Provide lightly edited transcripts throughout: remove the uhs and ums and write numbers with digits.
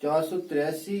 483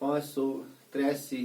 583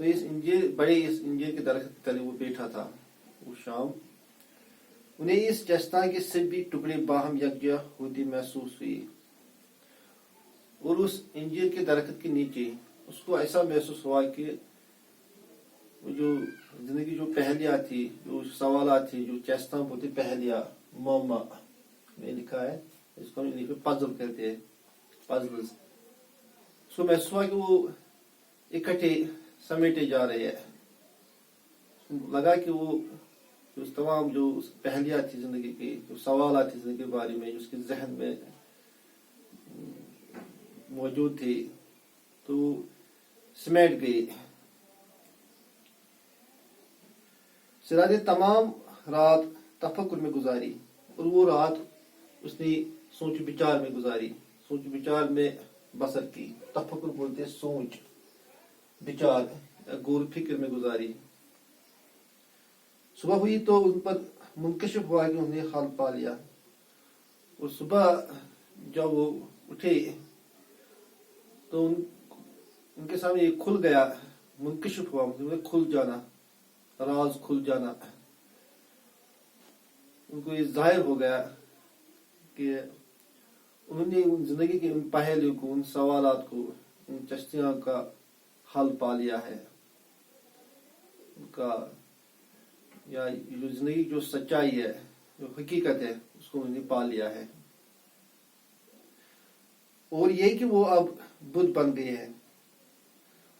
تو اس انجیر کے درخت کے تلے وہ بیٹھا تھا وہ شام. انہیں اس دستان کے سبھی ٹکڑے باہم یکجا ہوتی محسوس ہوئی اور اس انجیر کے درخت کے نیچے اس کو ایسا محسوس ہوا کہ وہ جو زندگی جو پہلیاں تھی، جو سوالات تھی، جو چیستان ہوتی پہلیاں معما میں لکھا ہے، اس کو انگلش میں پزل کہتے ہیں، پزلز. اس کو محسوس ہوا کہ وہ اکٹھے سمیٹے جا رہے ہیں. لگا کہ وہ جو تمام جو پہلیاں تھی زندگی کی، جو سوالات تھی زندگی کے بارے میں، جو اس کے ذہن میں موجود تھی، تو سمیٹ گئی. سراج نے تمام رات تفکر میں گزاری اور وہ رات اس نے سوچ بچار میں گزاری، سوچ بچار میں بسر کی. تفکر بولتے ہیں سوچ بچار، غور فکر میں گزاری. صبح ہوئی تو ان پر منکشف ہوا کہ انہیں حال پا لیا. اور صبح جب وہ اٹھے تو ان کے سامنے یہ کھل گیا، منکشف ہوا مطلب کھل جانا، راز کھل جانا. ان کو یہ ظاہر ہو گیا کہ انہوں نے ان زندگی کے ان پہلو کو، ان سوالات کو، ان چشتیاں کا حل پا لیا ہے. ان کا یا جو زندگی جو سچائی ہے، جو حقیقت ہے، اس کو انہوں نے پا لیا ہے. اور یہ کہ وہ اب بدھ بن گئے ہیں.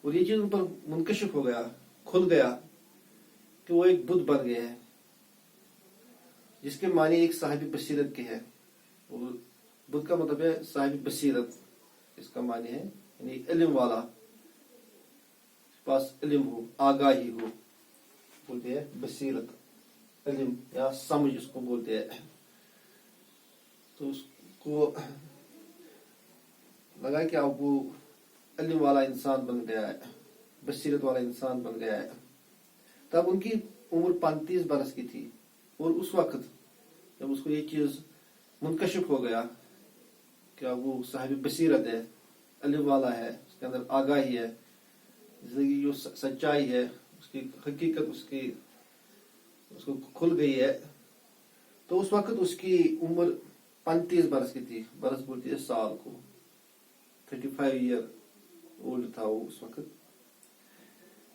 اور یہ چیز ان پر منکشف ہو گیا، کھل گیا کہ وہ ایک بدھ بن گئے ہیں، جس کے معنی ایک صاحب بصیرت کے ہے. اور بدھ کا مطلب ہے صاحب بصیرت، اس کا معنی ہے یعنی علم والا، اس پاس علم ہو، آگاہی ہو، بولتے ہیں بصیرت، علم یا سمجھ اس کو بولتے ہیں. تو اس کو لگا کہ اب وہ علم والا انسان بن گیا ہے، بصیرت والا انسان بن گیا ہے. تب ان کی عمر 35 برس کی تھی. اور اس وقت جب اس کو یہ چیز منکشف ہو گیا کہ اب وہ صاحب بصیرت ہے، علم والا ہے، اس کے اندر آگاہی ہے، زندگی جو سچائی ہے، اس کی حقیقت اس کو کھل گئی ہے، تو اس وقت اس کی عمر 35 برس کی تھی. برس بولتی ہے سال کو، 35 ایئر اولڈ تھا وہ اس وقت.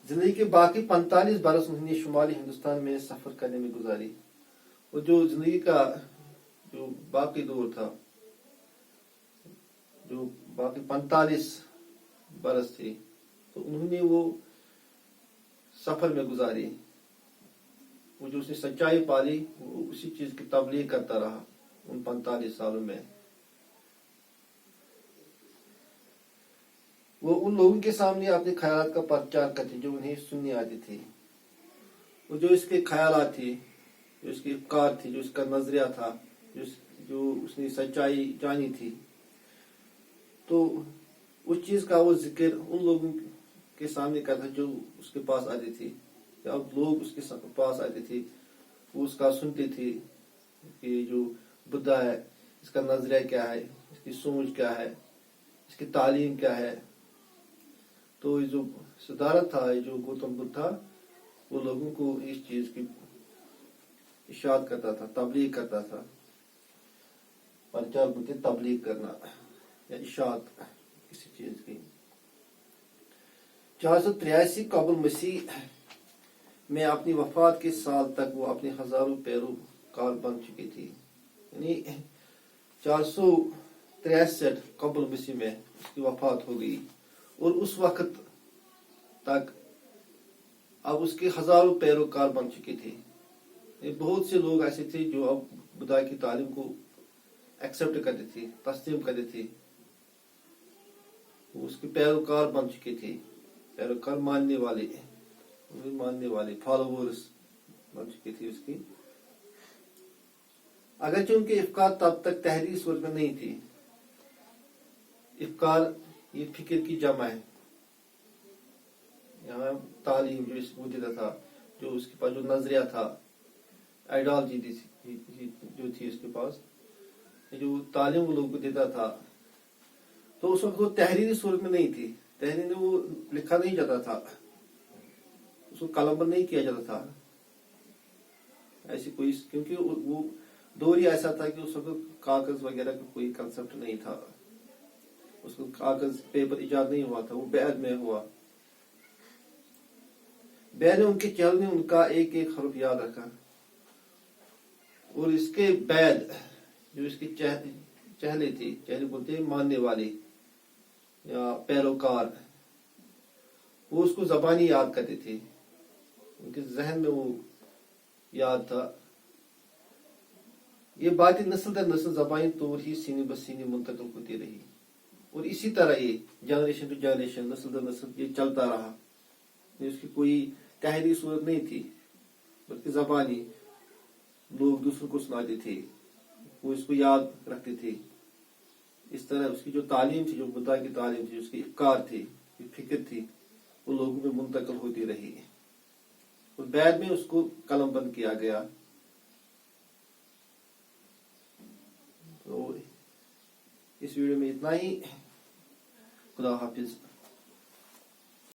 زندگی کے باقی 45 برس انہوں نے شمالی ہندوستان میں سفر کرنے میں گزاری. اور جو زندگی کا جو باقی دور تھا، جو باقی 45 برس تھی، تو انہوں نے وہ سفر میں گزاری. وہ جو اس نے سچائی پالی، وہ اسی چیز کی تبلیغ کرتا رہا ان 45 سالوں میں. وہ ان لوگوں کے سامنے اپنے خیالات کا پرچار کرتے جو انہیں سننی آتی تھی. وہ جو اس کے خیالات تھی، جو اس کی افکار تھی، جو اس کا نظریہ تھا، جو اس نے سچائی جانی تھی، تو اس چیز کا وہ ذکر ان لوگوں کے سامنے کرتا جو اس کے پاس آتے تھے. جب لوگ اس کے پاس آتے تھے، وہ اس کا سنتے تھے کہ جو بدھا ہے، اس کا نظریہ کیا ہے، اس کی سوچ کیا ہے، اس کی تعلیم کیا ہے. تو جو صدارت تھا، جو گوتم بدھ تھا، وہ لوگوں کو اس چیز کی اشاعت کرتا تھا، تبلیغ کرتا تھا. پرچار بولتے تبلیغ کرنا یا اشاعت کسی چیز کی. 483 قبل مسیح میں اپنی وفات کے سال تک وہ اپنے ہزاروں پیروکار بن چکی تھی. یعنی 463 قبل مسیح میں اس کی وفات ہو گئی. اور اس وقت تک اب اس کے ہزاروں پیروکار بن چکے تھے. بہت سے لوگ ایسے تھے جو اب بدھا کی تعلیم کو ایکسپٹ کرتے تھے، تسلیم کرتے تھے. وہ اس کے پیروکار بن چکے تھے، پیروکار ماننے والے فالوورز بن چکے تھے اس کی. اگرچہ ان کے افکار تب تک تحریری صورت میں نہیں تھی. افکار یہ فکر کی جمع ہے. یہاں تعلیم جو اس کو دیتا تھا، جو اس کے پاس جو نظریہ تھا، آئیڈیالوجی جو تھی اس کے پاس، جو تعلیم وہ لوگوں کو دیتا تھا، تو اس وقت وہ تحریری صورت میں نہیں تھی. تحریر میں وہ لکھا نہیں جاتا تھا. اس کو قلم بند نہیں کیا جاتا تھا ایسی کوئی، کیونکہ وہ دور ہی ایسا تھا کہ اس وقت کاغذ وغیرہ کا کوئی کنسپٹ نہیں تھا، اس کو کاغذ پیپر ایجاد نہیں ہوا تھا، وہ بعد میں ہوا۔ بعد میں ان کے چہل نے ان کا ایک ایک حرف یاد رکھا، اور اس کے بعد جو اس کی چہلے تھی، چہلے بولتے ہیں ماننے والے یا پیروکار، وہ اس کو زبانی یاد کرتے تھے، ان کے ذہن میں وہ یاد تھا۔ یہ باتیں نسل در نسل زبانی طور ہی سینے بہ سینے منتقل ہوتی رہی، اور اسی طرح یہ جنریشن ٹو جنریشن، نسل در نسل یہ چلتا رہا۔ اس کی کوئی تحریری صورت نہیں تھی، بلکہ زبانی لوگ دوسروں کو سناتے تھے، وہ اس کو یاد رکھتے تھے۔ اس طرح اس کی جو تعلیم تھی، جو بدا کی تعلیم تھی، اس کی افکار تھی، فکر تھی، وہ لوگوں میں منتقل ہوتی رہی، اور بعد میں اس کو قلم بند کیا گیا۔ تو اس ویڈیو میں اتنا ہی، خدا حافظ۔